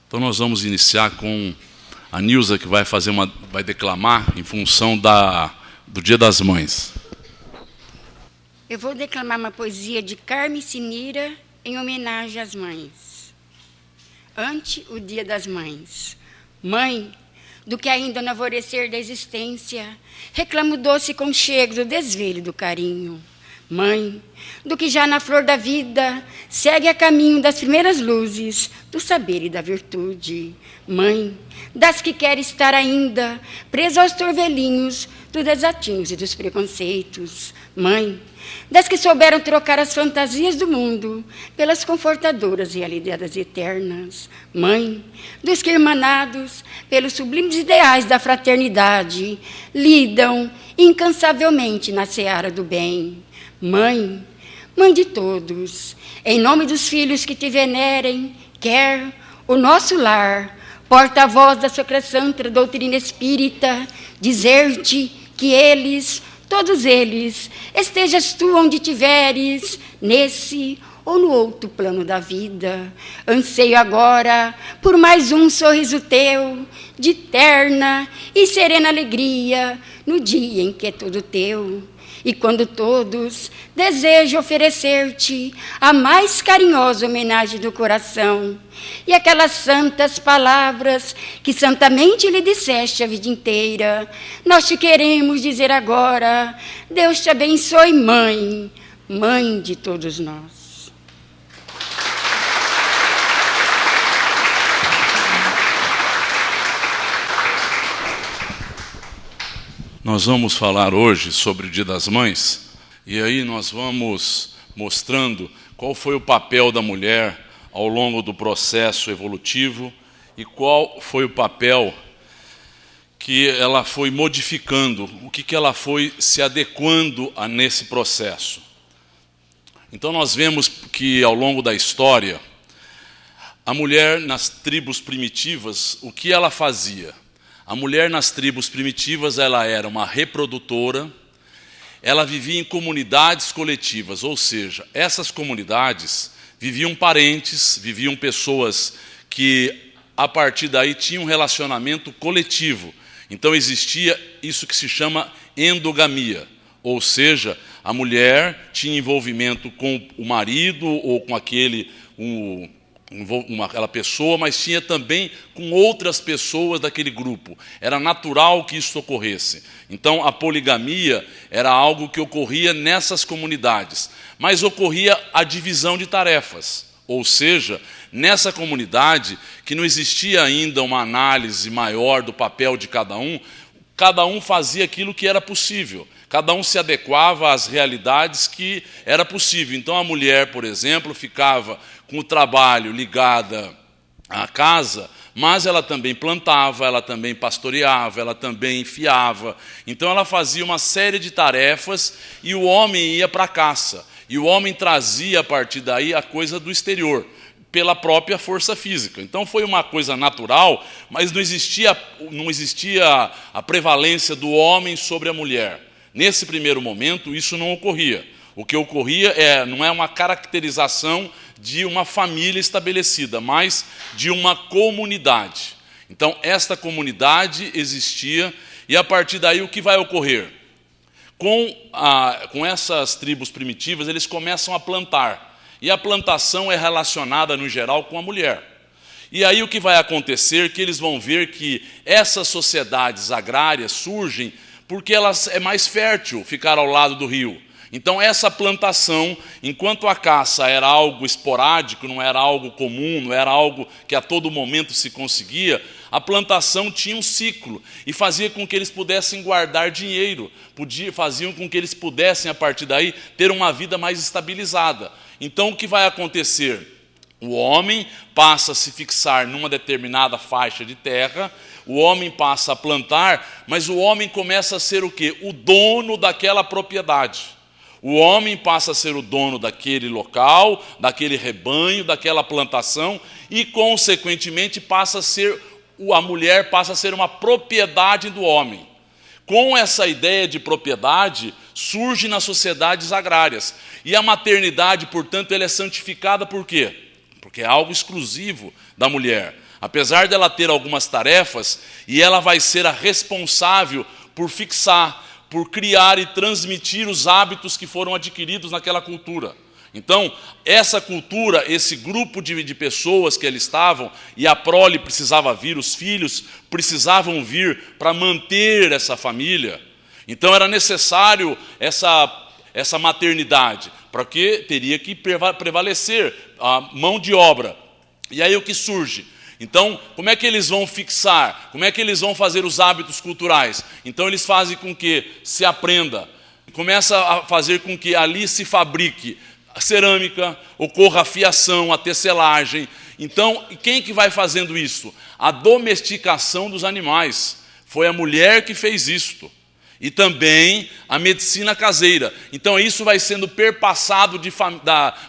Então nós vamos iniciar com a Nilza, que vai declamar em função do Dia das Mães. Eu vou declamar uma poesia de Carme Sinira em homenagem às mães. Ante o Dia das Mães. Mãe, do que ainda no alvorecer da existência, reclamo o doce conchego do desvelo do carinho. Mãe, do que já na flor da vida segue a caminho das primeiras luzes do saber e da virtude. Mãe, das que quer estar ainda presa aos torvelinhos dos desatinos e dos preconceitos. Mãe, das que souberam trocar as fantasias do mundo pelas confortadoras realidades eternas. Mãe, dos que, irmanados pelos sublimes ideais da fraternidade, lidam incansavelmente na seara do bem. Mãe, mãe de todos, em nome dos filhos que te venerem, quer o nosso lar, porta-voz da sacrossanta doutrina espírita, dizer-te que eles, todos eles, estejas tu onde tiveres, nesse ou no outro plano da vida. Anseio agora por mais um sorriso teu, de terna e serena alegria, no dia em que é todo teu. E quando todos desejam oferecer-te a mais carinhosa homenagem do coração, e aquelas santas palavras que santamente lhe disseste a vida inteira, nós te queremos dizer agora: Deus te abençoe, mãe, mãe de todos nós. Nós vamos falar hoje sobre o Dia das Mães, e aí nós vamos mostrando qual foi o papel da mulher ao longo do processo evolutivo e qual foi o papel que ela foi modificando, o que ela foi se adequando nesse processo. Então nós vemos que ao longo da história, a mulher nas tribos primitivas, o que ela fazia? A mulher nas tribos primitivas, ela era uma reprodutora, ela vivia em comunidades coletivas, ou seja, essas comunidades viviam parentes, viviam pessoas que a partir daí tinham um relacionamento coletivo. Então existia isso que se chama endogamia, ou seja, a mulher tinha envolvimento com o marido ou com aquela pessoa, mas tinha também com outras pessoas daquele grupo. Era natural que isso ocorresse. Então, a poligamia era algo que ocorria nessas comunidades. Mas ocorria a divisão de tarefas. Ou seja, nessa comunidade, que não existia ainda uma análise maior do papel de cada um fazia aquilo que era possível. Cada um se adequava às realidades que era possível. Então, a mulher, por exemplo, ficava com o trabalho ligada à casa, mas ela também plantava, ela também pastoreava, ela também enfiava. Então, ela fazia uma série de tarefas e o homem ia para a caça. E o homem trazia, a partir daí, a coisa do exterior, pela própria força física. Então, foi uma coisa natural, mas não existia a prevalência do homem sobre a mulher. Nesse primeiro momento, isso não ocorria. O que ocorria não é uma caracterização de uma família estabelecida, mas de uma comunidade. Então, esta comunidade existia, e a partir daí o que vai ocorrer? Com essas tribos primitivas, eles começam a plantar. E a plantação é relacionada, no geral, com a mulher. E aí o que vai acontecer é que eles vão ver que essas sociedades agrárias surgem porque é mais fértil ficar ao lado do rio. Então essa plantação, enquanto a caça era algo esporádico, não era algo comum, não era algo que a todo momento se conseguia, a plantação tinha um ciclo e fazia com que eles pudessem guardar dinheiro, faziam com que eles pudessem, a partir daí, ter uma vida mais estabilizada. Então o que vai acontecer? O homem passa a se fixar numa determinada faixa de terra, o homem passa a plantar, mas o homem começa a ser o quê? O dono daquela propriedade. O homem passa a ser o dono daquele local, daquele rebanho, daquela plantação e, consequentemente, a mulher passa a ser uma propriedade do homem. Com essa ideia de propriedade, surge nas sociedades agrárias. E a maternidade, portanto, ela é santificada por quê? porque é algo exclusivo da mulher. Apesar dela ter algumas tarefas, e ela vai ser a responsável por fixar, por criar e transmitir os hábitos que foram adquiridos naquela cultura. Então, essa cultura, esse grupo de pessoas que ali estavam, e a prole precisava vir, os filhos precisavam vir para manter essa família. Então, era necessário essa maternidade, porque teria que prevalecer a mão de obra. E aí o que surge? Então, como é que eles vão fixar? Como é que eles vão fazer os hábitos culturais? Então, eles fazem com que se aprenda, começa a fazer com que ali se fabrique a cerâmica, ocorra a fiação, a tecelagem. Então, quem que vai fazendo isso? A domesticação dos animais. Foi a mulher que fez isto. E também a medicina caseira. Então, isso vai sendo perpassado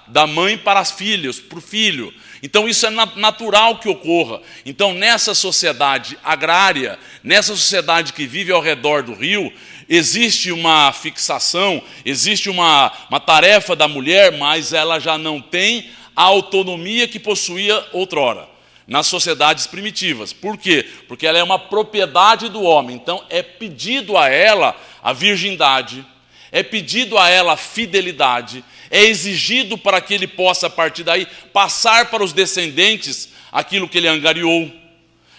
da mãe para as filhas, para o filho. Então, isso é natural que ocorra. Então, nessa sociedade agrária, nessa sociedade que vive ao redor do rio, existe uma fixação, existe uma tarefa da mulher, mas ela já não tem a autonomia que possuía outrora, nas sociedades primitivas. Por quê? Porque ela é uma propriedade do homem. Então, é pedido a ela a virgindade, é pedido a ela a fidelidade, é exigido para que ele possa, a partir daí, passar para os descendentes aquilo que ele angariou.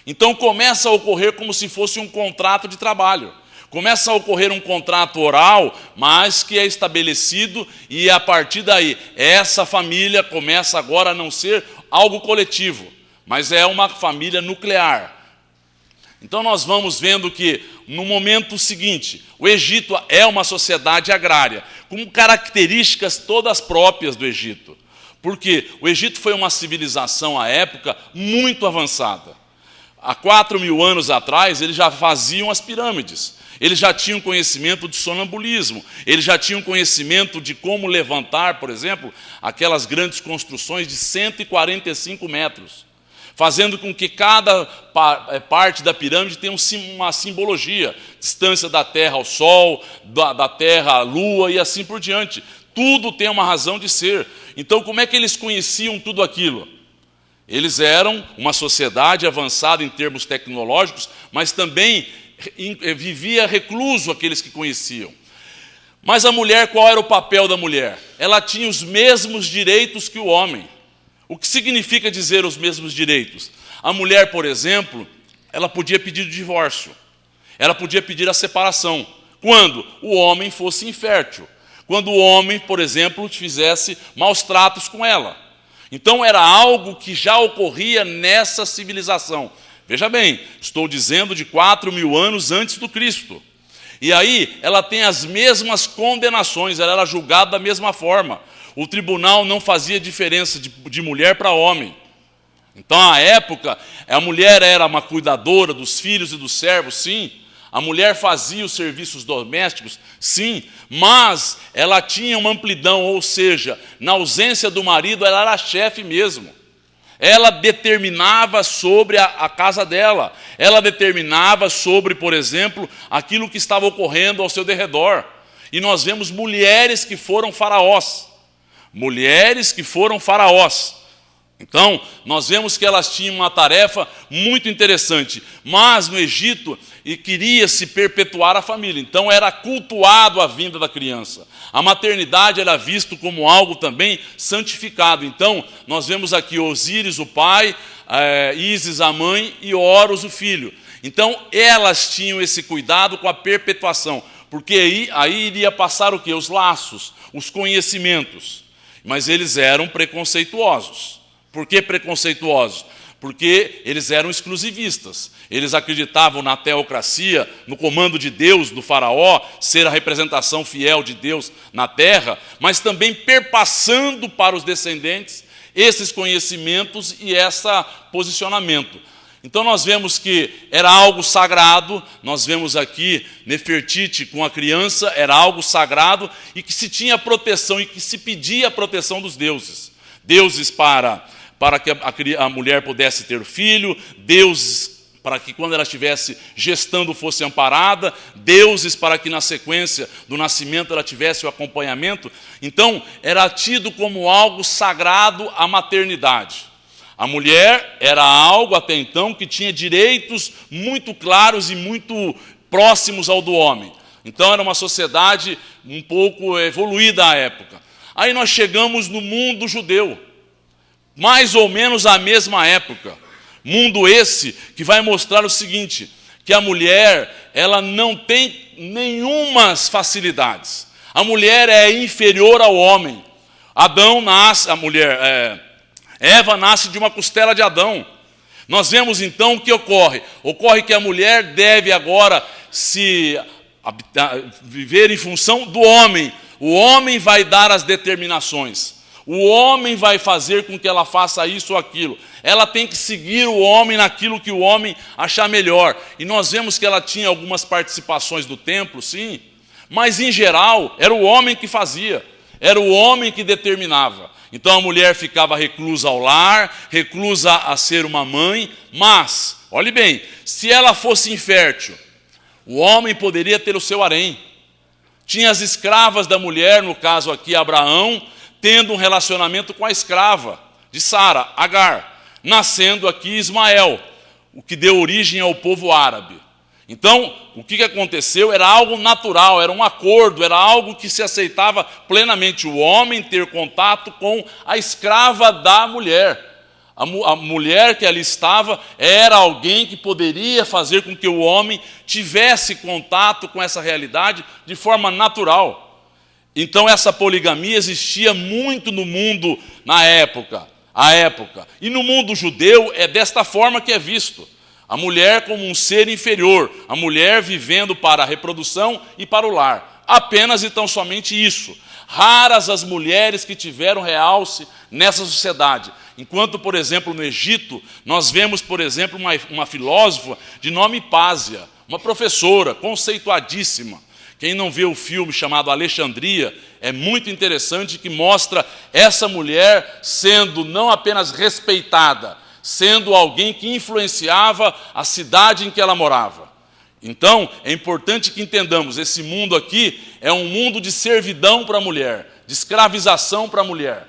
Então, começa a ocorrer como se fosse um contrato de trabalho. Começa a ocorrer um contrato oral, mas que é estabelecido, e a partir daí, essa família começa agora a não ser algo coletivo, mas é uma família nuclear. Então nós vamos vendo que, no momento seguinte, o Egito é uma sociedade agrária, com características todas próprias do Egito. Porque o Egito foi uma civilização, à época, muito avançada. Há 4.000 anos atrás, eles já faziam as pirâmides. Eles já tinham conhecimento de sonambulismo. Eles já tinham conhecimento de como levantar, por exemplo, aquelas grandes construções de 145 metros. Fazendo com que cada parte da pirâmide tenha uma simbologia. Distância da Terra ao Sol, da Terra à Lua e assim por diante. Tudo tem uma razão de ser. Então, como é que eles conheciam tudo aquilo? Eles eram uma sociedade avançada em termos tecnológicos, mas também vivia recluso aqueles que conheciam. Mas a mulher, qual era o papel da mulher? Ela tinha os mesmos direitos que o homem. O que significa dizer os mesmos direitos? A mulher, por exemplo, ela podia pedir o divórcio. Ela podia pedir a separação. Quando o homem fosse infértil. Quando o homem, por exemplo, fizesse maus tratos com ela. Então era algo que já ocorria nessa civilização. Veja bem, estou dizendo de 4.000 anos antes do Cristo. E aí ela tem as mesmas condenações, ela era julgada da mesma forma. O tribunal não fazia diferença de mulher para homem. Então, à época, a mulher era uma cuidadora dos filhos e dos servos, sim. A mulher fazia os serviços domésticos, sim. Mas ela tinha uma amplidão, ou seja, na ausência do marido, ela era chefe mesmo. Ela determinava sobre a casa dela. Ela determinava sobre, por exemplo, aquilo que estava ocorrendo ao seu derredor. E nós vemos mulheres que foram faraós. Mulheres que foram faraós. Então, nós vemos que elas tinham uma tarefa muito interessante. Mas no Egito, queria-se perpetuar a família. Então, era cultuado a vinda da criança. A maternidade era vista como algo também santificado. Então, nós vemos aqui Osíris, o pai, Ísis, a mãe, e Horus, o filho. Então, elas tinham esse cuidado com a perpetuação. Porque aí iria passar o quê? Os laços, os conhecimentos. Mas eles eram preconceituosos. Por que preconceituosos? Porque eles eram exclusivistas. Eles acreditavam na teocracia, no comando de Deus, do faraó, ser a representação fiel de Deus na terra, mas também perpassando para os descendentes esses conhecimentos e esse posicionamento. Então nós vemos que era algo sagrado, nós vemos aqui Nefertiti com a criança, era algo sagrado e que se tinha proteção e que se pedia a proteção dos deuses. Deuses para que a mulher pudesse ter filho, deuses para que quando ela estivesse gestando fosse amparada, deuses para que na sequência do nascimento ela tivesse o acompanhamento. Então, era tido como algo sagrado a maternidade. A mulher era algo até então que tinha direitos muito claros e muito próximos ao do homem. Então, era uma sociedade um pouco evoluída à época. Aí nós chegamos no mundo judeu, mais ou menos à mesma época. Mundo esse que vai mostrar o seguinte, que a mulher, ela não tem nenhumas facilidades. A mulher é inferior ao homem. Eva nasce de uma costela de Adão. Nós vemos então o que ocorre. Ocorre que a mulher deve agora viver em função do homem. O homem vai dar as determinações. O homem vai fazer com que ela faça isso ou aquilo. Ela tem que seguir o homem naquilo que o homem achar melhor. E nós vemos que ela tinha algumas participações do templo, sim, mas em geral era o homem que fazia, era o homem que determinava. Então a mulher ficava reclusa ao lar, reclusa a ser uma mãe, mas, olhe bem, se ela fosse infértil, o homem poderia ter o seu harém. Tinha as escravas da mulher, no caso aqui Abraão, tendo um relacionamento com a escrava de Sara, Agar, nascendo aqui Ismael, o que deu origem ao povo árabe. Então, o que aconteceu? Era algo natural, era um acordo, era algo que se aceitava plenamente, o homem ter contato com a escrava da mulher. A mulher que ali estava era alguém que poderia fazer com que o homem tivesse contato com essa realidade de forma natural. Então essa poligamia existia muito no mundo na época, E no mundo judeu é desta forma que é visto. A mulher como um ser inferior, a mulher vivendo para a reprodução e para o lar. Apenas e tão somente isso. Raras as mulheres que tiveram realce nessa sociedade. Enquanto, por exemplo, no Egito, nós vemos, por exemplo, uma filósofa de nome Hipásia, uma professora conceituadíssima. Quem não vê o filme chamado Alexandria, é muito interessante, que mostra essa mulher sendo não apenas respeitada, sendo alguém que influenciava a cidade em que ela morava. Então, é importante que entendamos, esse mundo aqui é um mundo de servidão para a mulher, de escravização para a mulher.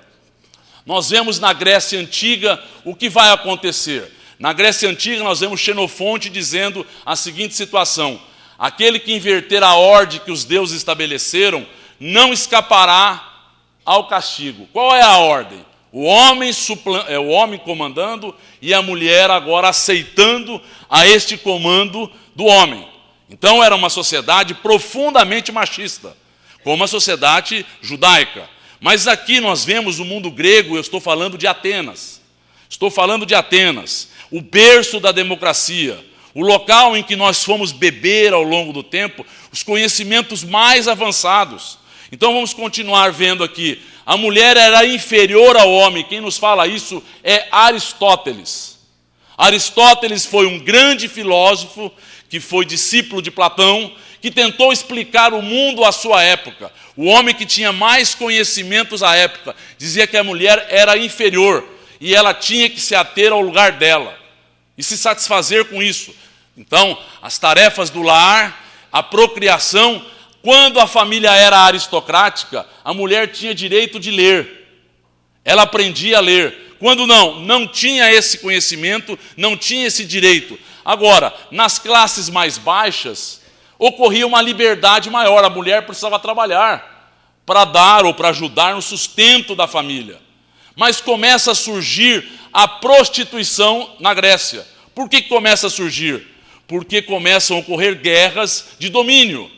Nós vemos na Grécia Antiga o que vai acontecer. Na Grécia Antiga nós vemos Xenofonte dizendo a seguinte situação: aquele que inverter a ordem que os deuses estabeleceram não escapará ao castigo. Qual é a ordem? O homem comandando e a mulher agora aceitando a este comando do homem. Então era uma sociedade profundamente machista, como a sociedade judaica. Mas aqui nós vemos o mundo grego, eu estou falando de Atenas. Estou falando de Atenas, o berço da democracia, o local em que nós fomos beber ao longo do tempo os conhecimentos mais avançados. Então vamos continuar vendo aqui. A mulher era inferior ao homem. Quem nos fala isso é Aristóteles. Aristóteles foi um grande filósofo que foi discípulo de Platão, que tentou explicar o mundo à sua época. O homem que tinha mais conhecimentos à época dizia que a mulher era inferior e ela tinha que se ater ao lugar dela e se satisfazer com isso. Então, as tarefas do lar, a procriação, quando a família era aristocrática, a mulher tinha direito de ler. Ela aprendia a ler. Quando não tinha esse conhecimento, não tinha esse direito. Agora, nas classes mais baixas, ocorria uma liberdade maior. A mulher precisava trabalhar para dar ou para ajudar no sustento da família. Mas começa a surgir a prostituição na Grécia. Por que começa a surgir? Porque começam a ocorrer guerras de domínio.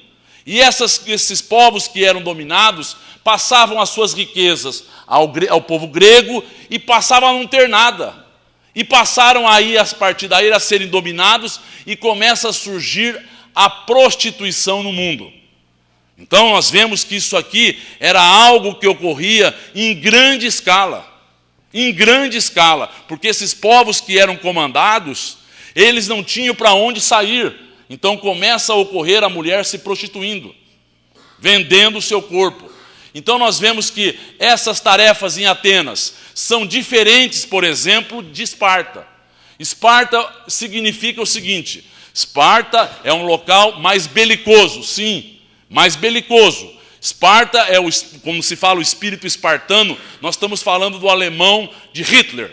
E esses povos que eram dominados passavam as suas riquezas ao povo grego e passavam a não ter nada. E passaram aí, a partir daí, a serem dominados e começa a surgir a prostituição no mundo. Então nós vemos que isso aqui era algo que ocorria em grande escala. Em grande escala. Porque esses povos que eram comandados, eles não tinham para onde sair. Então começa a ocorrer a mulher se prostituindo, vendendo o seu corpo. Então nós vemos que essas tarefas em Atenas são diferentes, por exemplo, de Esparta. Esparta significa o seguinte: Esparta é um local mais belicoso, sim, mais belicoso. Esparta é, como se fala, o espírito espartano. Nós estamos falando do alemão de Hitler.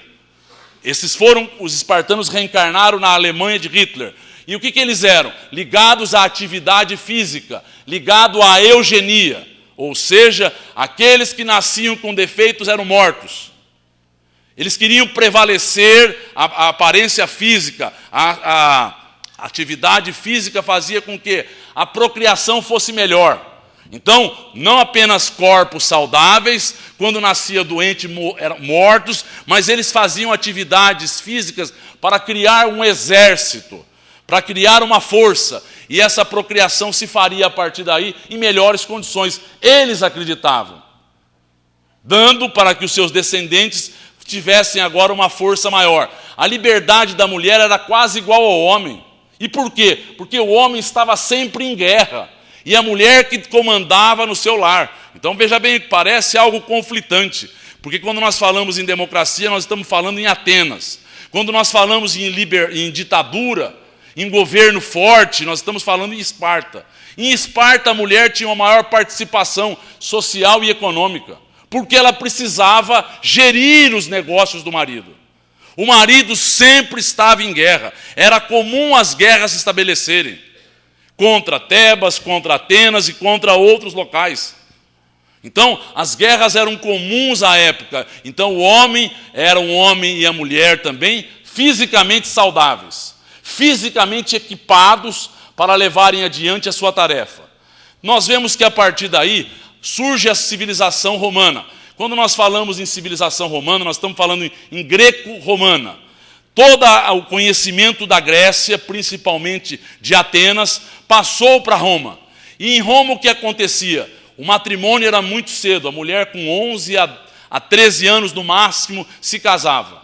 Os espartanos reencarnaram na Alemanha de Hitler. E o que eles eram? Ligados à atividade física, ligado à eugenia. Ou seja, aqueles que nasciam com defeitos eram mortos. Eles queriam prevalecer a aparência física, a atividade física fazia com que a procriação fosse melhor. Então, não apenas corpos saudáveis, quando nascia doente, eram mortos, mas eles faziam atividades físicas para criar um exército, para criar uma força. E essa procriação se faria a partir daí em melhores condições. Eles acreditavam, dando para que os seus descendentes tivessem agora uma força maior. A liberdade da mulher era quase igual ao homem. E por quê? Porque o homem estava sempre em guerra. E a mulher que comandava no seu lar. Então, veja bem, parece algo conflitante. Porque quando nós falamos em democracia, nós estamos falando em Atenas. Quando nós falamos em ditadura, em governo forte, nós estamos falando em Esparta. Em Esparta, a mulher tinha uma maior participação social e econômica. Porque ela precisava gerir os negócios do marido. O marido sempre estava em guerra. Era comum as guerras se estabelecerem. Contra Tebas, contra Atenas e contra outros locais. Então, as guerras eram comuns à época. Então, o homem era um homem e a mulher também fisicamente saudáveis, fisicamente equipados para levarem adiante a sua tarefa. Nós vemos que a partir daí surge a civilização romana. Quando nós falamos em civilização romana, nós estamos falando em greco-romana. Todo o conhecimento da Grécia, principalmente de Atenas, passou para Roma. E em Roma o que acontecia? O matrimônio era muito cedo. A mulher com 11 a 13 anos no máximo se casava.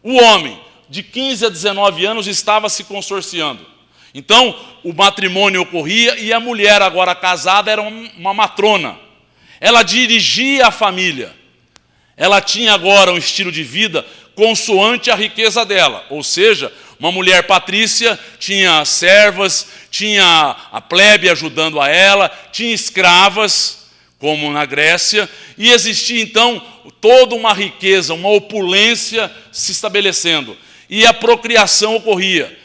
O homem de 15 a 19 anos estava se consorciando. Então o matrimônio ocorria e a mulher agora casada era uma matrona. Ela dirigia a família. Ela tinha agora um estilo de vida consoante a riqueza dela, ou seja, uma mulher patrícia tinha servas, tinha a plebe ajudando a ela, tinha escravas, como na Grécia, e existia então toda uma riqueza, uma opulência se estabelecendo, e a procriação ocorria.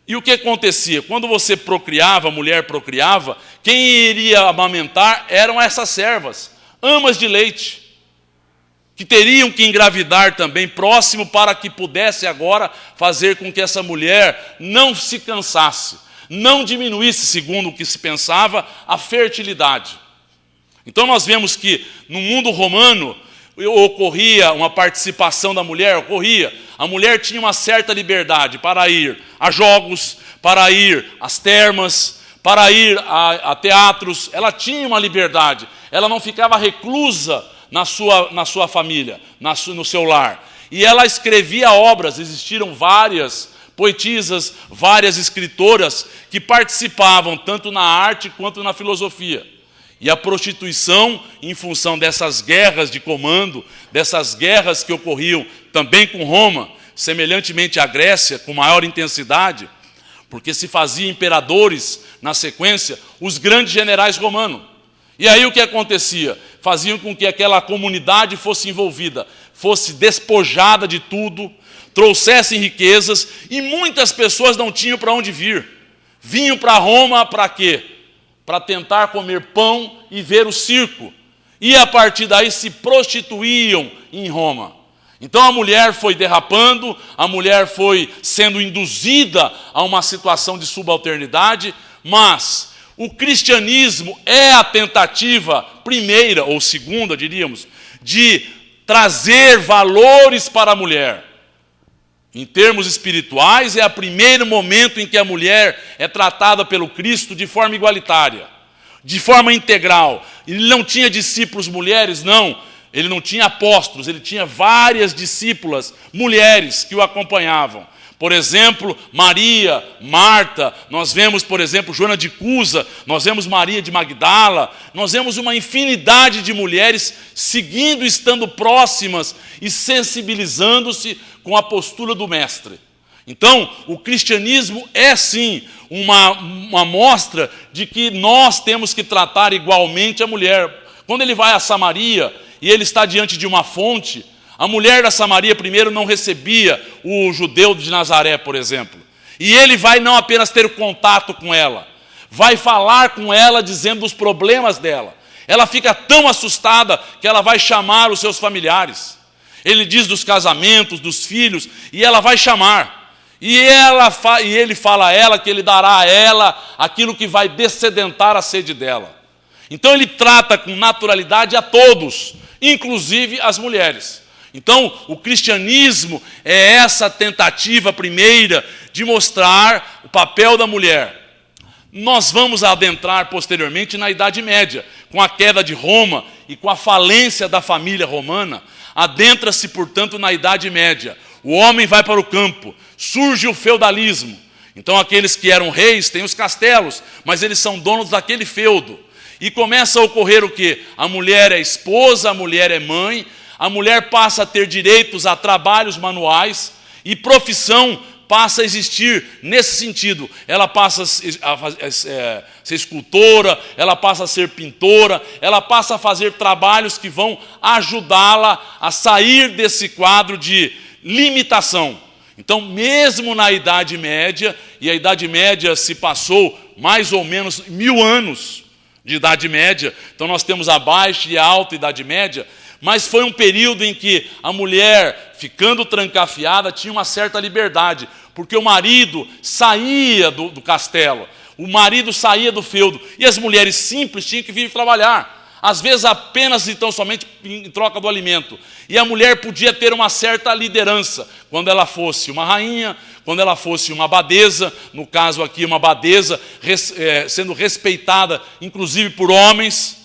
E o que acontecia? Quando você procriava, a mulher procriava, quem iria amamentar eram essas servas, amas de leite, que teriam que engravidar também próximo para que pudesse agora fazer com que essa mulher não se cansasse, não diminuísse, segundo o que se pensava, a fertilidade. Então nós vemos que no mundo romano ocorria uma participação da mulher, ocorria. A mulher tinha uma certa liberdade para ir a jogos, para ir às termas, para ir a teatros. Ela tinha uma liberdade, ela não ficava reclusa na sua família, no seu lar. E ela escrevia obras, existiram várias poetisas, várias escritoras que participavam tanto na arte quanto na filosofia. E a prostituição, em função dessas guerras de comando, dessas guerras que ocorriam também com Roma, semelhantemente à Grécia, com maior intensidade, porque se fazia imperadores na sequência, os grandes generais romanos. E aí o que acontecia? Faziam com que aquela comunidade fosse envolvida, fosse despojada de tudo, trouxessem riquezas, e muitas pessoas não tinham para onde vir. Vinham para Roma para quê? Para tentar comer pão e ver o circo. E a partir daí se prostituíam em Roma. Então a mulher foi derrapando, a mulher foi sendo induzida a uma situação de subalternidade, mas o cristianismo é a tentativa primeira, ou segunda, diríamos, de trazer valores para a mulher. Em termos espirituais, é o primeiro momento em que a mulher é tratada pelo Cristo de forma igualitária, de forma integral. Ele não tinha discípulos mulheres, não. Ele não tinha apóstolos, ele tinha várias discípulas mulheres que o acompanhavam. Por exemplo, Maria, Marta, nós vemos, por exemplo, Joana de Cusa, nós vemos Maria de Magdala, nós vemos uma infinidade de mulheres seguindo, estando próximas e sensibilizando-se com a postura do Mestre. Então, o cristianismo é sim uma mostra de que nós temos que tratar igualmente a mulher. Quando ele vai a Samaria e ele está diante de uma fonte, a mulher da Samaria primeiro não recebia o judeu de Nazaré, por exemplo. E ele vai não apenas ter contato com ela, vai falar com ela dizendo os problemas dela. Ela fica tão assustada que ela vai chamar os seus familiares. Ele diz dos casamentos, dos filhos, e ela vai chamar. E ele fala a ela que ele dará a ela aquilo que vai dessedentar a sede dela. Então ele trata com naturalidade a todos, inclusive as mulheres. Então o cristianismo é essa tentativa primeira de mostrar o papel da mulher. Nós vamos adentrar posteriormente na Idade Média, com a queda de Roma e com a falência da família romana. Adentra-se, portanto, na Idade Média. O homem vai para o campo, surge o feudalismo. Então aqueles que eram reis têm os castelos, mas eles são donos daquele feudo. E começa a ocorrer o quê? A mulher é esposa, a mulher é mãe, a mulher passa a ter direitos a trabalhos manuais e profissão passa a existir nesse sentido. Ela passa a ser escultora, ela passa a ser pintora, ela passa a fazer trabalhos que vão ajudá-la a sair desse quadro de limitação. Então, mesmo na Idade Média, e a Idade Média se passou mais ou menos 1000 anos de Idade Média, então nós temos a Baixa e a Alta Idade Média, mas foi um período em que a mulher, ficando trancafiada, tinha uma certa liberdade, porque o marido saía do castelo, o marido saía do feudo, e as mulheres simples tinham que vir trabalhar. Às vezes apenas então somente em troca do alimento. E a mulher podia ter uma certa liderança, quando ela fosse uma rainha, quando ela fosse uma abadesa, no caso aqui uma abadesa, sendo respeitada inclusive por homens.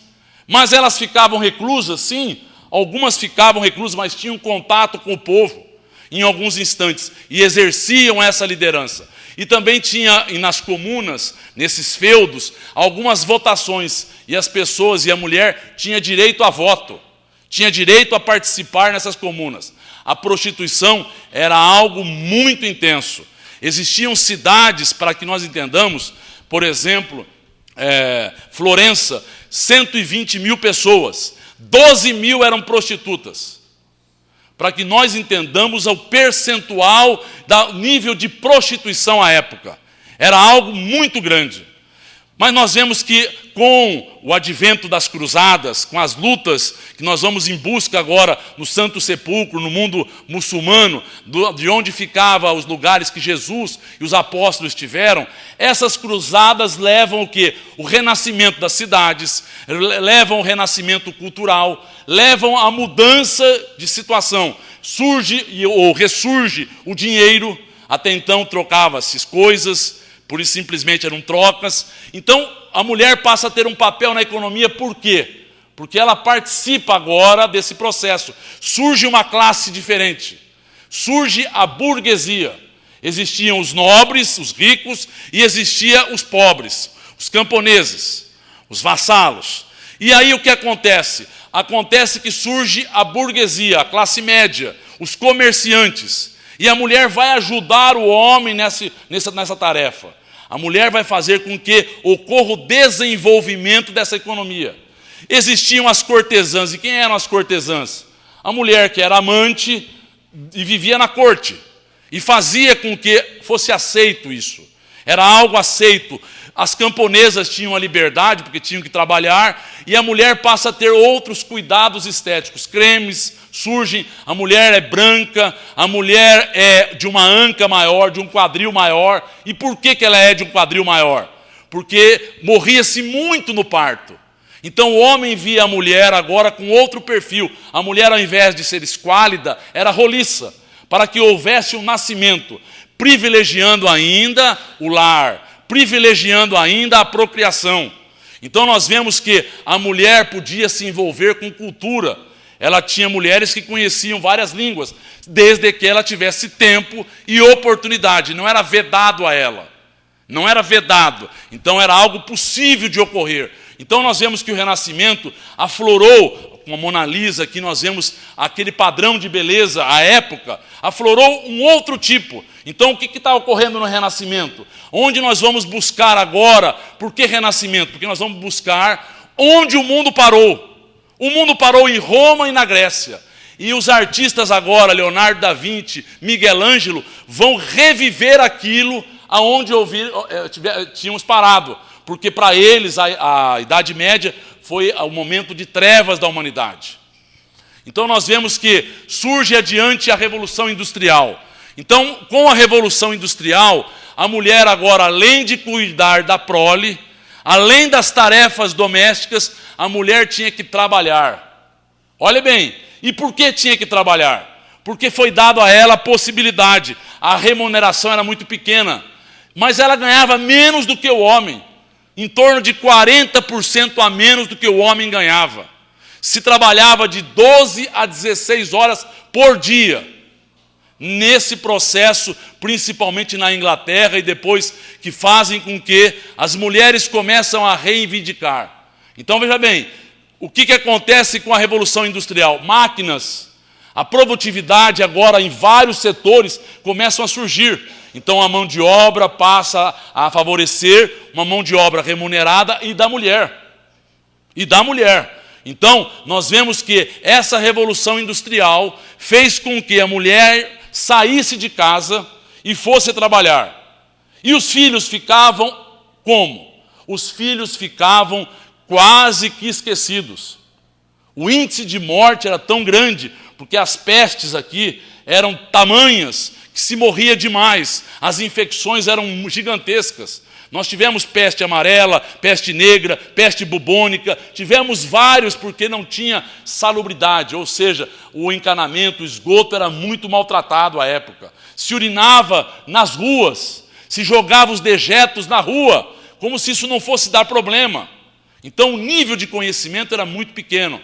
Mas elas ficavam reclusas, sim, algumas ficavam reclusas, mas tinham contato com o povo em alguns instantes e exerciam essa liderança. E também tinha nas comunas, nesses feudos, algumas votações. E as pessoas e a mulher tinha direito a voto, tinha direito a participar nessas comunas. A prostituição era algo muito intenso. Existiam cidades, para que nós entendamos, por exemplo, Florença, 120 mil pessoas, 12 mil eram prostitutas. Para que nós entendamos o percentual do nível de prostituição à época. Era algo muito grande. Mas nós vemos que com o advento das cruzadas, com as lutas que nós vamos em busca agora no Santo Sepulcro, no mundo muçulmano, de onde ficavam os lugares que Jesus e os apóstolos estiveram, essas cruzadas levam o quê? O renascimento das cidades, levam o renascimento cultural, levam a mudança de situação. Surge ou ressurge o dinheiro, até então trocava-se coisas, por isso simplesmente eram trocas. Então a mulher passa a ter um papel na economia, por quê? Porque ela participa agora desse processo. Surge uma classe diferente, surge a burguesia. Existiam os nobres, os ricos, e existiam os pobres, os camponeses, os vassalos. E aí o que acontece? Acontece que surge a burguesia, a classe média, os comerciantes. E a mulher vai ajudar o homem nessa tarefa. A mulher vai fazer com que ocorra o desenvolvimento dessa economia. Existiam as cortesãs. E quem eram as cortesãs? A mulher que era amante e vivia na corte. E fazia com que fosse aceito isso. Era algo aceito. As camponesas tinham a liberdade, porque tinham que trabalhar, e a mulher passa a ter outros cuidados estéticos. Cremes surgem, a mulher é branca, a mulher é de uma anca maior, de um quadril maior. E por que ela é de um quadril maior? Porque morria-se muito no parto. Então o homem via a mulher agora com outro perfil. A mulher, ao invés de ser esquálida, era roliça, para que houvesse um nascimento, privilegiando ainda o lar, privilegiando ainda a procriação. Então nós vemos que a mulher podia se envolver com cultura. Ela tinha mulheres que conheciam várias línguas, desde que ela tivesse tempo e oportunidade. Não era vedado a ela. Não era vedado. Então era algo possível de ocorrer. Então nós vemos que o Renascimento aflorou, com a Mona Lisa, aqui nós vemos aquele padrão de beleza à época, aflorou um outro tipo. Então, o que está ocorrendo no Renascimento? Onde nós vamos buscar agora? Por que Renascimento? Porque nós vamos buscar onde o mundo parou. O mundo parou em Roma e na Grécia. E os artistas agora, Leonardo da Vinci, Miguel Ângelo, vão reviver aquilo aonde tínhamos parado. Porque para eles a Idade Média foi o momento de trevas da humanidade. Então nós vemos que surge adiante a Revolução Industrial. Então, com a Revolução Industrial, a mulher agora, além de cuidar da prole, além das tarefas domésticas, a mulher tinha que trabalhar. Olha bem, e por que tinha que trabalhar? Porque foi dado a ela a possibilidade. A remuneração era muito pequena, mas ela ganhava menos do que o homem. Em torno de 40% a menos do que o homem ganhava. Se trabalhava de 12 a 16 horas por dia. Nesse processo, principalmente na Inglaterra, e depois que fazem com que as mulheres começam a reivindicar. Então, veja bem, o que acontece com a Revolução Industrial? Máquinas, a produtividade agora em vários setores começam a surgir. Então, a mão de obra passa a favorecer uma mão de obra remunerada e da mulher. Então, nós vemos que essa Revolução Industrial fez com que a mulher saísse de casa e fosse trabalhar. E os filhos ficavam como? Os filhos ficavam quase que esquecidos. O índice de morte era tão grande, porque as pestes aqui eram tamanhas, que se morria demais. As infecções eram gigantescas. Nós tivemos peste amarela, peste negra, peste bubônica, tivemos vários porque não tinha salubridade, ou seja, o encanamento, o esgoto era muito maltratado à época. Se urinava nas ruas, se jogava os dejetos na rua, como se isso não fosse dar problema. Então o nível de conhecimento era muito pequeno.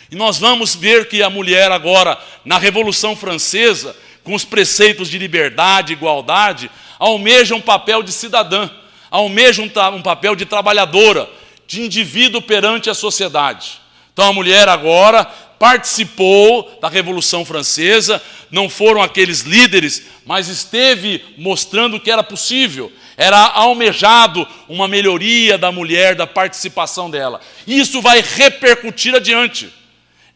E nós vamos ver que a mulher agora, na Revolução Francesa, com os preceitos de liberdade e igualdade, almeja um papel de cidadã, almeja um papel de trabalhadora, de indivíduo perante a sociedade. Então a mulher agora participou da Revolução Francesa, não foram aqueles líderes, mas esteve mostrando que era possível, era almejado uma melhoria da mulher, da participação dela. Isso vai repercutir adiante.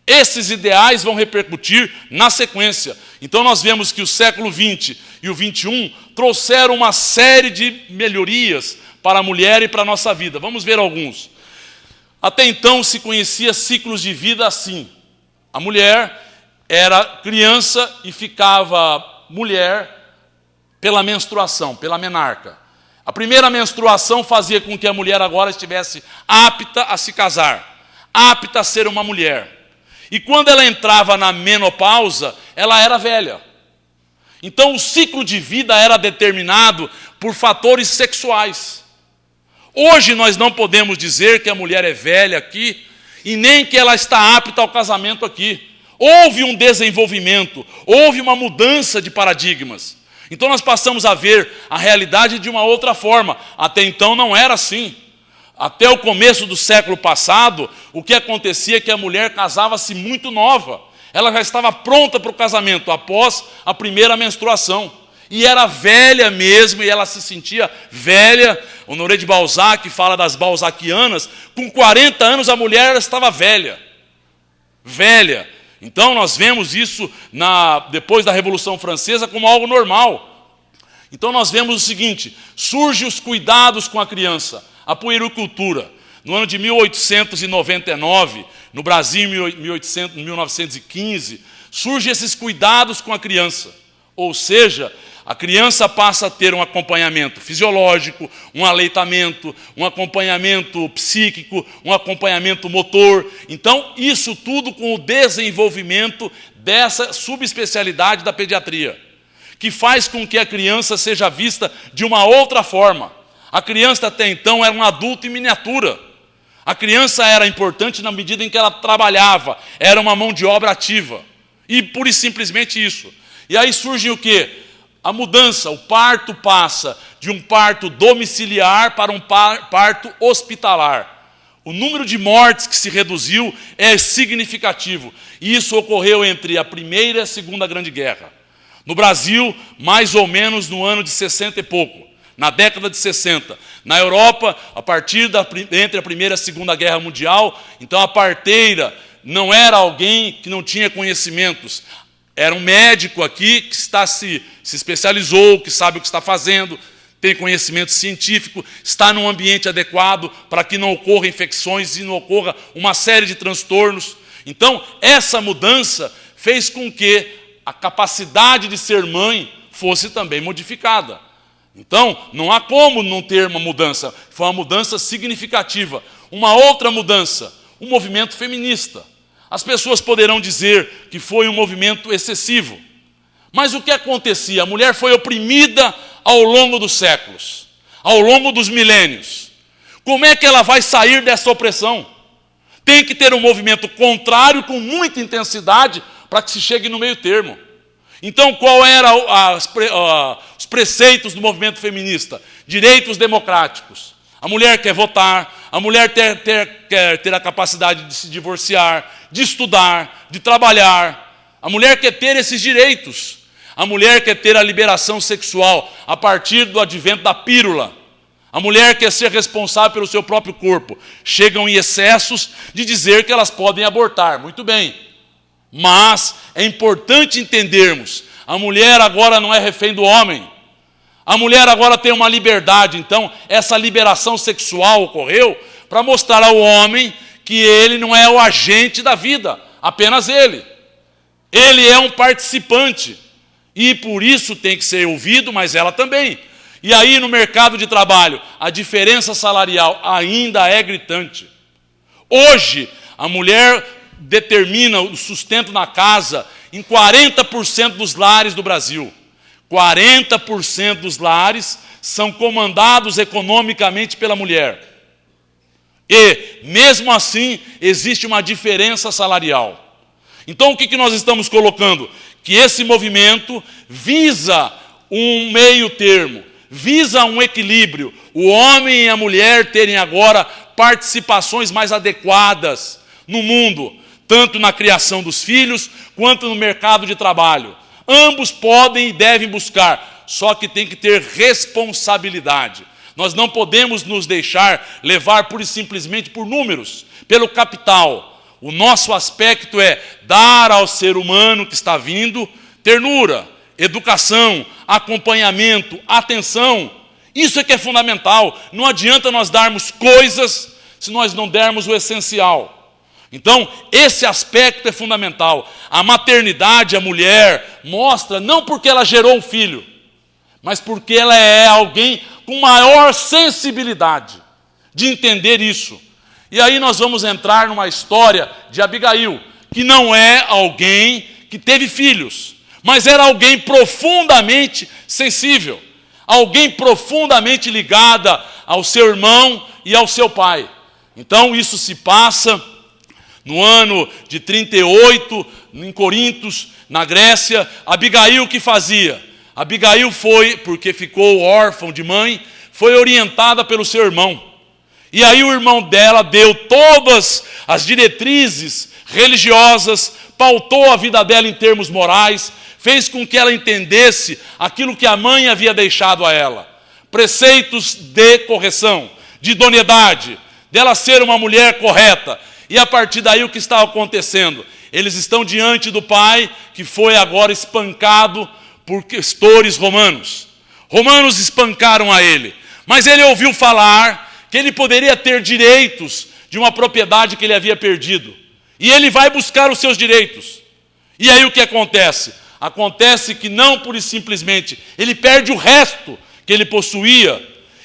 Esses ideais vão repercutir na sequência. Então nós vemos que o século XX e o XXI trouxeram uma série de melhorias para a mulher e para a nossa vida. Vamos ver alguns. Até então se conhecia ciclos de vida assim. A mulher era criança e ficava mulher pela menstruação, pela menarca. A primeira menstruação fazia com que a mulher agora estivesse apta a se casar, apta a ser uma mulher. E quando ela entrava na menopausa, ela era velha. Então o ciclo de vida era determinado por fatores sexuais. Hoje nós não podemos dizer que a mulher é velha aqui, e nem que ela está apta ao casamento aqui. Houve um desenvolvimento, houve uma mudança de paradigmas. Então nós passamos a ver a realidade de uma outra forma. Até então não era assim. Até o começo do século passado, o que acontecia é que a mulher casava-se muito nova. Ela já estava pronta para o casamento após a primeira menstruação. E era velha mesmo, e ela se sentia velha. Honoré de Balzac fala das balzaquianas. Com 40 anos a mulher estava velha. Velha. Então nós vemos isso depois da Revolução Francesa como algo normal. Então nós vemos o seguinte: surgem os cuidados com a criança. A puericultura. No ano de 1899, no Brasil, em 1915, surgem esses cuidados com a criança. Ou seja, a criança passa a ter um acompanhamento fisiológico, um aleitamento, um acompanhamento psíquico, um acompanhamento motor. Então, isso tudo com o desenvolvimento dessa subespecialidade da pediatria, que faz com que a criança seja vista de uma outra forma. A criança até então era um adulto em miniatura. A criança era importante na medida em que ela trabalhava, era uma mão de obra ativa. E pura e simplesmente isso. E aí surge o quê? A mudança, o parto passa de um parto domiciliar para um parto hospitalar. O número de mortes que se reduziu é significativo. E isso ocorreu entre a Primeira e a Segunda Grande Guerra. No Brasil, mais ou menos no ano de 60 e pouco, na década de 60. Na Europa, a partir entre a Primeira e a Segunda Guerra Mundial, então a parteira não era alguém que não tinha conhecimentos. Era um médico aqui que se especializou, que sabe o que está fazendo, tem conhecimento científico, está num ambiente adequado para que não ocorram infecções e não ocorra uma série de transtornos. Então, essa mudança fez com que a capacidade de ser mãe fosse também modificada. Então, não há como não ter uma mudança. Foi uma mudança significativa. Uma outra mudança, o movimento feminista. As pessoas poderão dizer que foi um movimento excessivo. Mas o que acontecia? A mulher foi oprimida ao longo dos séculos, ao longo dos milênios. Como é que ela vai sair dessa opressão? Tem que ter um movimento contrário com muita intensidade para que se chegue no meio termo. Então, qual eram os preceitos do movimento feminista? Direitos democráticos. A mulher quer votar, a mulher quer ter a capacidade de se divorciar, de estudar, de trabalhar. A mulher quer ter esses direitos. A mulher quer ter a liberação sexual a partir do advento da pílula. A mulher quer ser responsável pelo seu próprio corpo. Chegam em excessos de dizer que elas podem abortar. Muito bem. Mas é importante entendermos, a mulher agora não é refém do homem. A mulher agora tem uma liberdade. Então, essa liberação sexual ocorreu para mostrar ao homem que ele não é o agente da vida, apenas ele. Ele é um participante. E por isso tem que ser ouvido, mas ela também. E aí no mercado de trabalho, a diferença salarial ainda é gritante. Hoje, a mulher determina o sustento na casa em 40% dos lares do Brasil. 40% dos lares são comandados economicamente pela mulher. E, mesmo assim, existe uma diferença salarial. Então, o que nós estamos colocando? Que esse movimento visa um meio termo, visa um equilíbrio. O homem e a mulher terem agora participações mais adequadas no mundo, tanto na criação dos filhos, quanto no mercado de trabalho. Ambos podem e devem buscar, só que tem que ter responsabilidade. Nós não podemos nos deixar levar pura e simplesmente por números, pelo capital. O nosso aspecto é dar ao ser humano que está vindo ternura, educação, acompanhamento, atenção. Isso é que é fundamental. Não adianta nós darmos coisas se nós não dermos o essencial. Então, esse aspecto é fundamental. A maternidade, a mulher, mostra não porque ela gerou um filho, mas porque ela é alguém com maior sensibilidade de entender isso. E aí nós vamos entrar numa história de Abigail, que não é alguém que teve filhos, mas era alguém profundamente sensível, alguém profundamente ligada ao seu irmão e ao seu pai. Então isso se passa no ano de 38, em Corintos, na Grécia. Abigail o que fazia? Abigail foi, porque ficou órfã de mãe, foi orientada pelo seu irmão. E aí o irmão dela deu todas as diretrizes religiosas, pautou a vida dela em termos morais, fez com que ela entendesse aquilo que a mãe havia deixado a ela. Preceitos de correção, de idoneidade, dela ser uma mulher correta. E a partir daí o que está acontecendo? Eles estão diante do pai, que foi agora espancado por questores romanos. Romanos espancaram a ele, mas ele ouviu falar que ele poderia ter direitos de uma propriedade que ele havia perdido. E ele vai buscar os seus direitos. E aí o que acontece? Acontece que não pura e simplesmente ele perde o resto que ele possuía,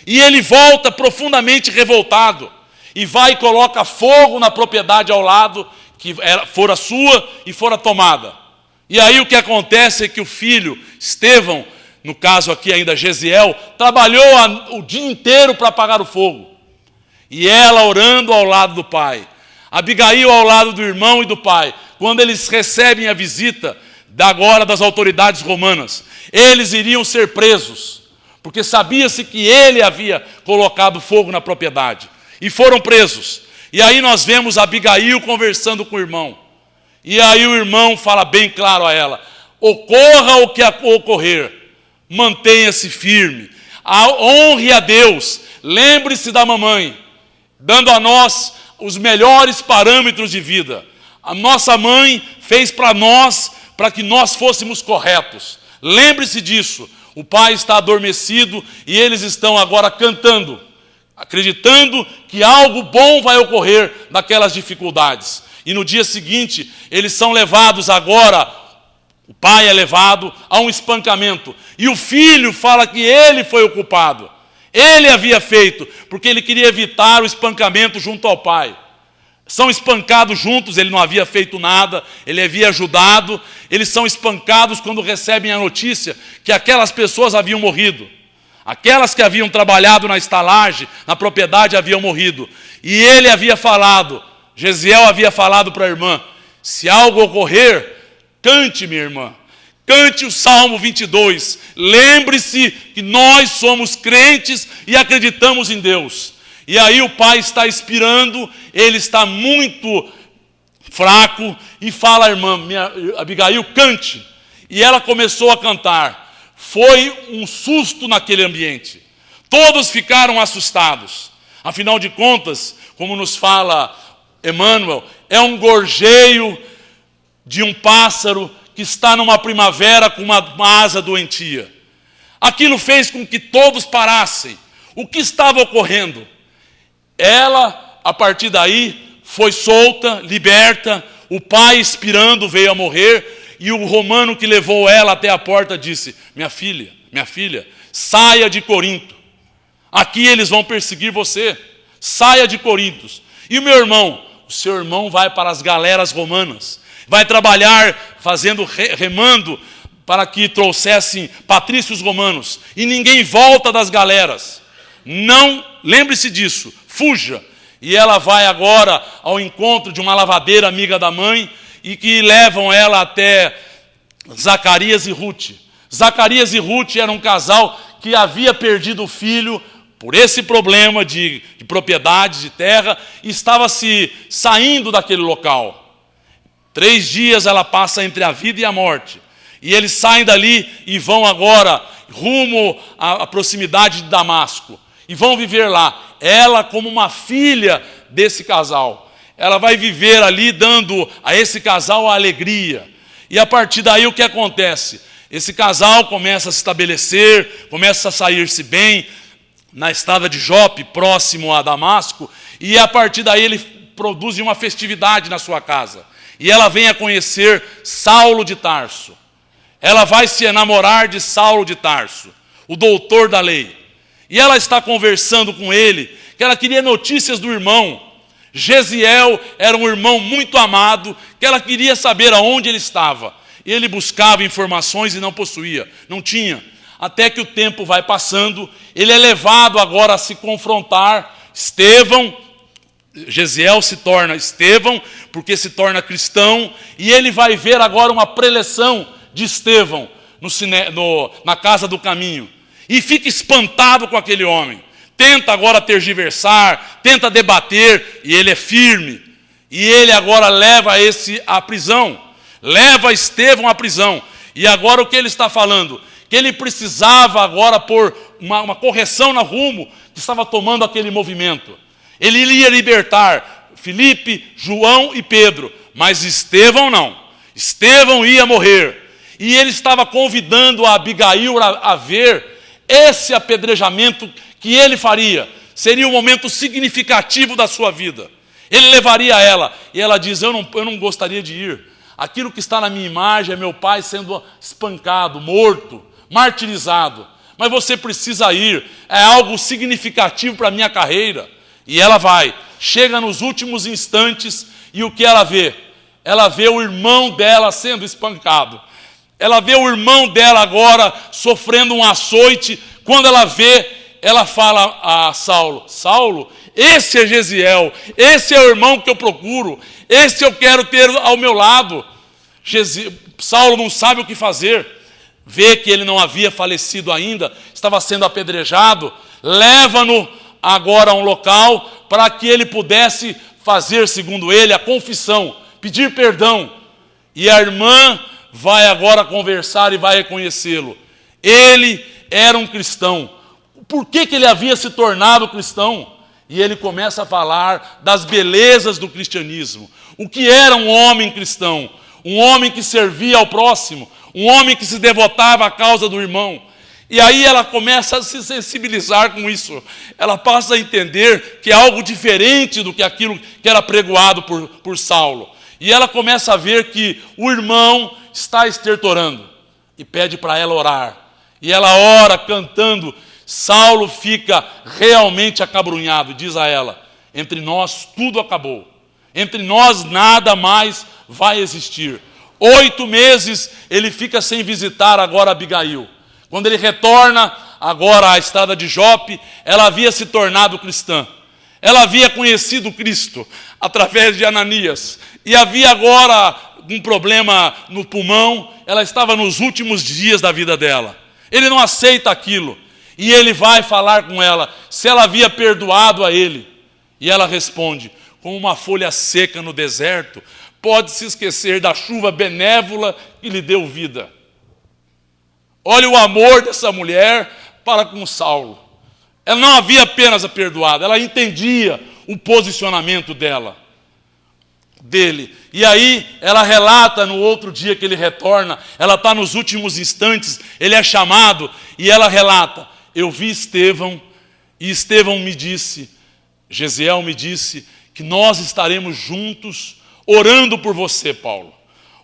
e ele volta profundamente revoltado, e vai e coloca fogo na propriedade ao lado, que fora sua e fora tomada. E aí o que acontece é que o filho, Estevão, no caso aqui ainda Gesiel, trabalhou o dia inteiro para apagar o fogo. E ela orando ao lado do pai. Abigail ao lado do irmão e do pai. Quando eles recebem a visita agora das autoridades romanas, eles iriam ser presos, porque sabia-se que ele havia colocado fogo na propriedade. E foram presos. E aí nós vemos Abigail conversando com o irmão. E aí o irmão fala bem claro a ela: ocorra o que ocorrer, mantenha-se firme, honre a Deus, lembre-se da mamãe, dando a nós os melhores parâmetros de vida. A nossa mãe fez para nós, para que nós fôssemos corretos. Lembre-se disso. O pai está adormecido e eles estão agora cantando, acreditando que algo bom vai ocorrer naquelas dificuldades. E no dia seguinte, eles são levados agora, o pai é levado a um espancamento. E o filho fala que ele foi o culpado. Ele havia feito, porque ele queria evitar o espancamento junto ao pai. São espancados juntos, ele não havia feito nada, ele havia ajudado. Eles são espancados quando recebem a notícia que aquelas pessoas haviam morrido. Aquelas que haviam trabalhado na estalagem, na propriedade, haviam morrido. E ele havia falado, Gesiel havia falado para a irmã, se algo ocorrer, cante, minha irmã. Cante o Salmo 22. Lembre-se que nós somos crentes e acreditamos em Deus. E aí o pai está expirando, ele está muito fraco e fala à irmã, Abigail, cante. E ela começou a cantar. Foi um susto naquele ambiente. Todos ficaram assustados. Afinal de contas, como nos fala Emmanuel, é um gorjeio de um pássaro que está numa primavera com uma asa doentia. Aquilo fez com que todos parassem. O que estava ocorrendo? Ela, a partir daí, foi solta, liberta. O pai, expirando, veio a morrer. E o romano que levou ela até a porta disse, minha filha, saia de Corinto. Aqui eles vão perseguir você. Saia de Corinto. E o meu irmão? O seu irmão vai para as galeras romanas. Vai trabalhar remando para que trouxessem patrícios romanos. E ninguém volta das galeras. Não, lembre-se disso, fuja. E ela vai agora ao encontro de uma lavadeira amiga da mãe e que levam ela até Zacarias e Ruth. Zacarias e Ruth eram um casal que havia perdido o filho por esse problema de propriedade, de terra, e estava se saindo daquele local. 3 dias ela passa entre a vida e a morte. E eles saem dali e vão agora rumo à proximidade de Damasco. E vão viver lá. Ela como uma filha desse casal. Ela vai viver ali dando a esse casal a alegria. E a partir daí o que acontece? Esse casal começa a se estabelecer, começa a sair-se bem na estrada de Jope, próximo a Damasco. E a partir daí ele produz uma festividade na sua casa. E ela vem a conhecer Saulo de Tarso. Ela vai se enamorar de Saulo de Tarso, o doutor da lei. E ela está conversando com ele, que ela queria notícias do irmão. Gesiel era um irmão muito amado, que ela queria saber aonde ele estava. E ele buscava informações e não possuía, não tinha. Até que o tempo vai passando, ele é levado agora a se confrontar. Gesiel se torna Estevão, porque se torna cristão, e ele vai ver agora uma preleção de Estevão na Casa do Caminho. E fica espantado com aquele homem. Tenta agora tergiversar, tenta debater, e ele é firme. E ele agora leva esse à prisão. Leva Estevão à prisão. E agora o que ele está falando? Que ele precisava agora pôr uma correção no rumo que estava tomando aquele movimento. Ele iria libertar Filipe, João e Pedro, mas Estevão não. Estevão ia morrer. E ele estava convidando a Abigail a ver esse apedrejamento que ele faria. Seria um momento significativo da sua vida. Ele levaria ela. E ela diz, eu não gostaria de ir. Aquilo que está na minha imagem é meu pai sendo espancado, morto, martirizado. Mas você precisa ir. É algo significativo para a minha carreira. E ela vai. Chega nos últimos instantes e o que ela vê? Ela vê o irmão dela sendo espancado. Ela vê o irmão dela agora sofrendo um açoite. Quando ela vê, ela fala a Saulo, Saulo, esse é Gesiel, esse é o irmão que eu procuro, esse eu quero ter ao meu lado. Saulo não sabe o que fazer. Vê que ele não havia falecido ainda, estava sendo apedrejado. Leva-no agora a um local para que ele pudesse fazer, segundo ele, a confissão, pedir perdão. E a irmã vai agora conversar e vai reconhecê-lo. Ele era um cristão. Por que ele havia se tornado cristão? E ele começa a falar das belezas do cristianismo. O que era um homem cristão? Um homem que servia ao próximo, um homem que se devotava à causa do irmão. E aí ela começa a se sensibilizar com isso. Ela passa a entender que é algo diferente do que aquilo que era pregoado por Saulo. E ela começa a ver que o irmão está estertorando e pede para ela orar. E ela ora cantando. Saulo fica realmente acabrunhado, diz a ela: entre nós tudo acabou, entre nós nada mais vai existir. 8 meses ele fica sem visitar agora Abigail. Quando ele retorna agora à estrada de Jope, ela havia se tornado cristã. Ela havia conhecido Cristo através de Ananias. E havia agora um problema no pulmão. Ela estava nos últimos dias da vida dela. Ele não aceita aquilo. E ele vai falar com ela se ela havia perdoado a ele. E ela responde: como uma folha seca no deserto, pode se esquecer da chuva benévola que lhe deu vida. Olha o amor dessa mulher para com Saulo. Ela não havia apenas a perdoado, ela entendia o posicionamento dele. E aí ela relata no outro dia que ele retorna, ela está nos últimos instantes, ele é chamado e ela relata: eu vi Estevão e Estevão me disse, Gesiel me disse, que nós estaremos juntos orando por você, Paulo,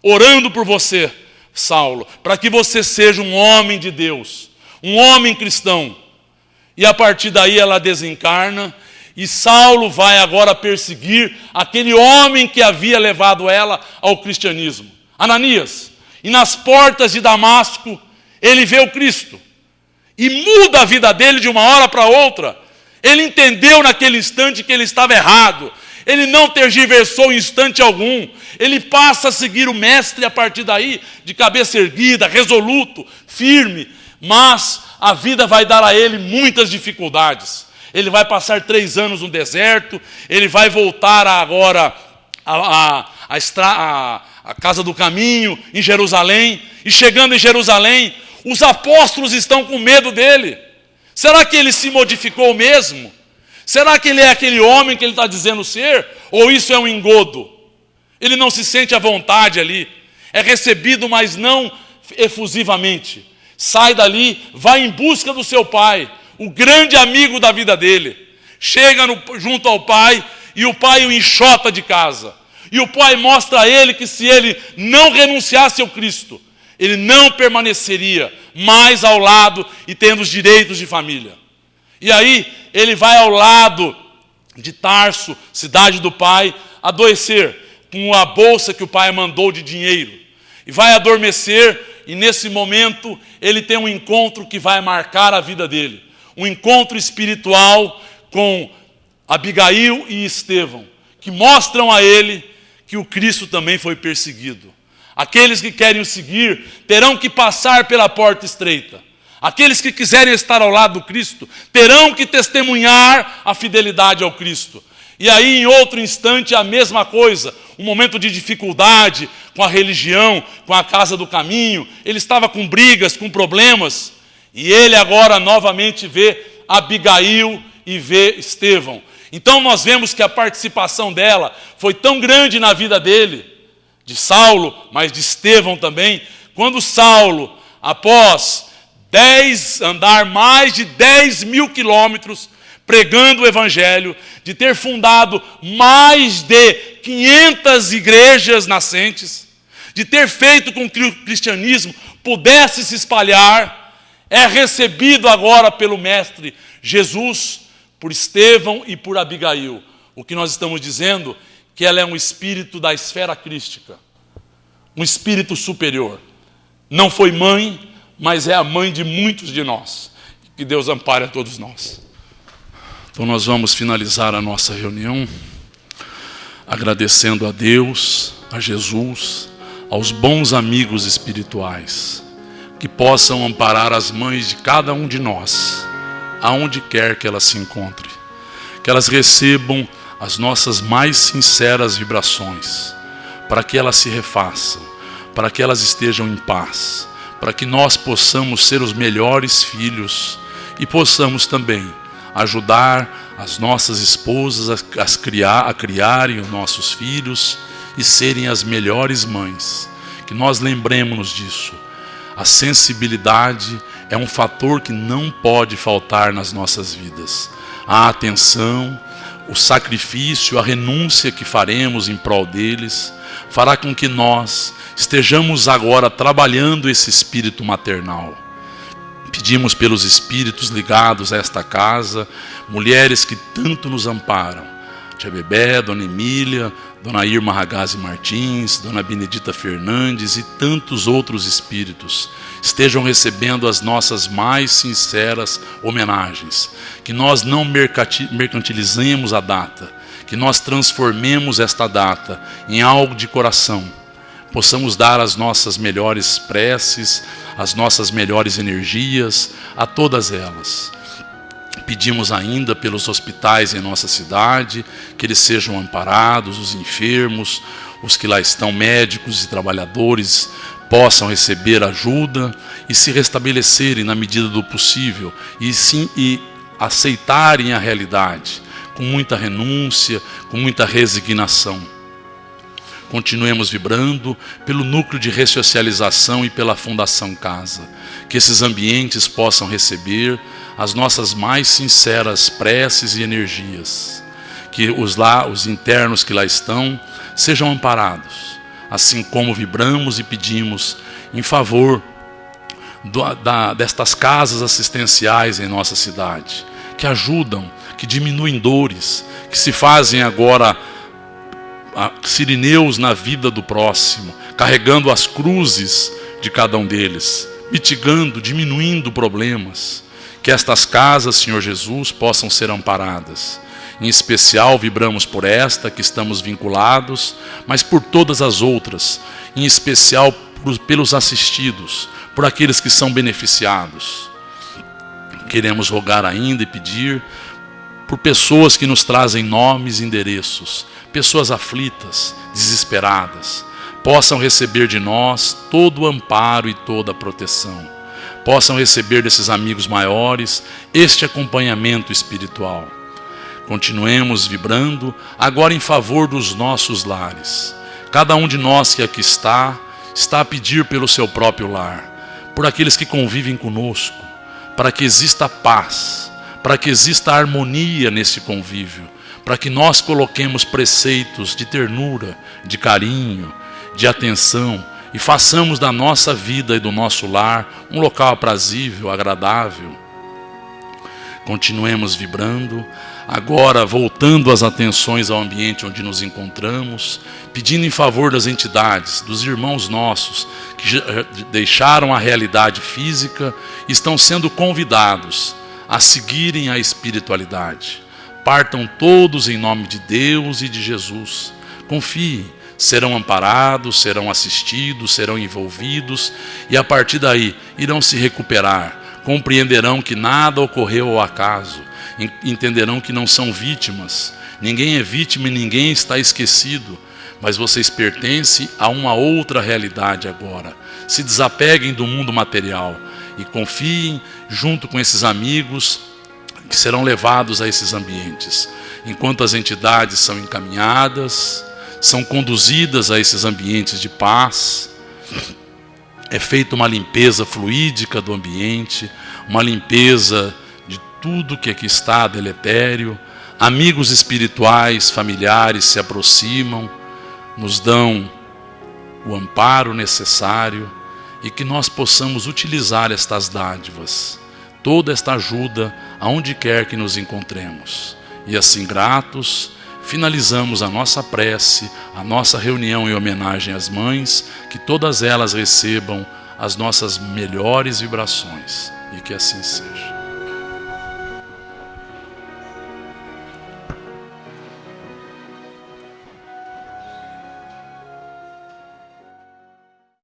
orando por você, Saulo, para que você seja um homem de Deus, um homem cristão. E a partir daí ela desencarna e Saulo vai agora perseguir aquele homem que havia levado ela ao cristianismo, Ananias. E nas portas de Damasco ele vê o Cristo e muda a vida dele de uma hora para outra. Ele entendeu naquele instante que ele estava errado. Ele não tergiversou em instante algum. Ele passa a seguir o mestre a partir daí, de cabeça erguida, resoluto, firme. Mas a vida vai dar a ele muitas dificuldades. Ele vai passar 3 anos no deserto. Ele vai voltar agora à casa do caminho, em Jerusalém. E chegando em Jerusalém, os apóstolos estão com medo dele. Será que ele se modificou mesmo? Será que ele é aquele homem que ele está dizendo ser? Ou isso é um engodo? Ele não se sente à vontade ali. É recebido, mas não efusivamente. Sai dali, vai em busca do seu pai, o grande amigo da vida dele. Chega junto ao pai e o pai o enxota de casa. E o pai mostra a ele que se ele não renunciasse ao Cristo, ele não permaneceria mais ao lado e tendo os direitos de família. E aí ele vai ao lado de Tarso, cidade do pai, adoecer com a bolsa que o pai mandou de dinheiro. E vai adormecer e nesse momento ele tem um encontro que vai marcar a vida dele. Um encontro espiritual com Abigail e Estevão, que mostram a ele que o Cristo também foi perseguido. Aqueles que querem o seguir terão que passar pela porta estreita. Aqueles que quiserem estar ao lado do Cristo terão que testemunhar a fidelidade ao Cristo. E aí, em outro instante, a mesma coisa. Um momento de dificuldade com a religião, com a casa do caminho. Ele estava com brigas, com problemas. E ele agora novamente vê Abigail e vê Estevão. Então nós vemos que a participação dela foi tão grande na vida dele, de Saulo, mas de Estevão também. Quando Saulo, após andar mais de 10.000 quilômetros pregando o evangelho, de ter fundado mais de 500 igrejas nascentes, de ter feito com que o cristianismo pudesse se espalhar, é recebido agora pelo mestre Jesus, por Estevão e por Abigail. O que nós estamos dizendo que ela é um espírito da esfera crística, um espírito superior. Não foi mãe, mas é a mãe de muitos de nós. Que Deus ampare a todos nós. Então nós vamos finalizar a nossa reunião agradecendo a Deus, a Jesus, aos bons amigos espirituais, que possam amparar as mães de cada um de nós, aonde quer que elas se encontrem, que elas recebam as nossas mais sinceras vibrações, para que elas se refaçam, para que elas estejam em paz, para que nós possamos ser os melhores filhos e possamos também ajudar as nossas esposas a criarem os nossos filhos e serem as melhores mães. Que nós lembremos disso. A sensibilidade é um fator que não pode faltar nas nossas vidas. A atenção, o sacrifício, a renúncia que faremos em prol deles, fará com que nós estejamos agora trabalhando esse espírito maternal. Pedimos pelos espíritos ligados a esta casa, mulheres que tanto nos amparam. Tia Bebé, Dona Emília, Dona Irma Ragazzi Martins, Dona Benedita Fernandes e tantos outros espíritos estejam recebendo as nossas mais sinceras homenagens. Que nós não mercantilizemos a data, que nós transformemos esta data em algo de coração. Possamos dar as nossas melhores preces, as nossas melhores energias a todas elas. Pedimos ainda pelos hospitais em nossa cidade, que eles sejam amparados, os enfermos, os que lá estão, médicos e trabalhadores, possam receber ajuda e se restabelecerem na medida do possível e aceitarem a realidade, com muita renúncia, com muita resignação. Continuemos vibrando pelo núcleo de ressocialização e pela Fundação Casa. Que esses ambientes possam receber as nossas mais sinceras preces e energias. Que os internos que lá estão sejam amparados. Assim como vibramos e pedimos em favor destas casas assistenciais em nossa cidade. Que ajudam, que diminuem dores, que se fazem agora sirineus na vida do próximo, carregando as cruzes de cada um deles, mitigando, diminuindo problemas. Que estas casas, Senhor Jesus, possam ser amparadas. Em especial, vibramos por esta que estamos vinculados, mas por todas as outras, em especial pelos assistidos, por aqueles que são beneficiados. Queremos rogar ainda e pedir por pessoas que nos trazem nomes e endereços, pessoas aflitas, desesperadas, possam receber de nós todo o amparo e toda a proteção. Possam receber desses amigos maiores este acompanhamento espiritual. Continuemos vibrando agora em favor dos nossos lares. Cada um de nós que aqui está a pedir pelo seu próprio lar, por aqueles que convivem conosco, para que exista paz, para que exista harmonia nesse convívio, para que nós coloquemos preceitos de ternura, de carinho, de atenção e façamos da nossa vida e do nosso lar um local aprazível, agradável. Continuemos vibrando, agora voltando as atenções ao ambiente onde nos encontramos, pedindo em favor das entidades, dos irmãos nossos que deixaram a realidade física e estão sendo convidados a seguirem a espiritualidade. Partam todos em nome de Deus e de Jesus. Confiem, serão amparados, serão assistidos, serão envolvidos e a partir daí irão se recuperar. Compreenderão que nada ocorreu ao acaso. Entenderão que não são vítimas. Ninguém é vítima e ninguém está esquecido. Mas vocês pertencem a uma outra realidade agora. Se desapeguem do mundo material e confiem junto com esses amigos que serão levados a esses ambientes. Enquanto as entidades são encaminhadas, são conduzidas a esses ambientes de paz, é feita uma limpeza fluídica do ambiente, uma limpeza de tudo que aqui está deletério. Amigos espirituais, familiares se aproximam, nos dão o amparo necessário e que nós possamos utilizar estas dádivas, toda esta ajuda, aonde quer que nos encontremos. E assim, gratos, finalizamos a nossa prece, a nossa reunião em homenagem às mães, que todas elas recebam as nossas melhores vibrações. E que assim seja.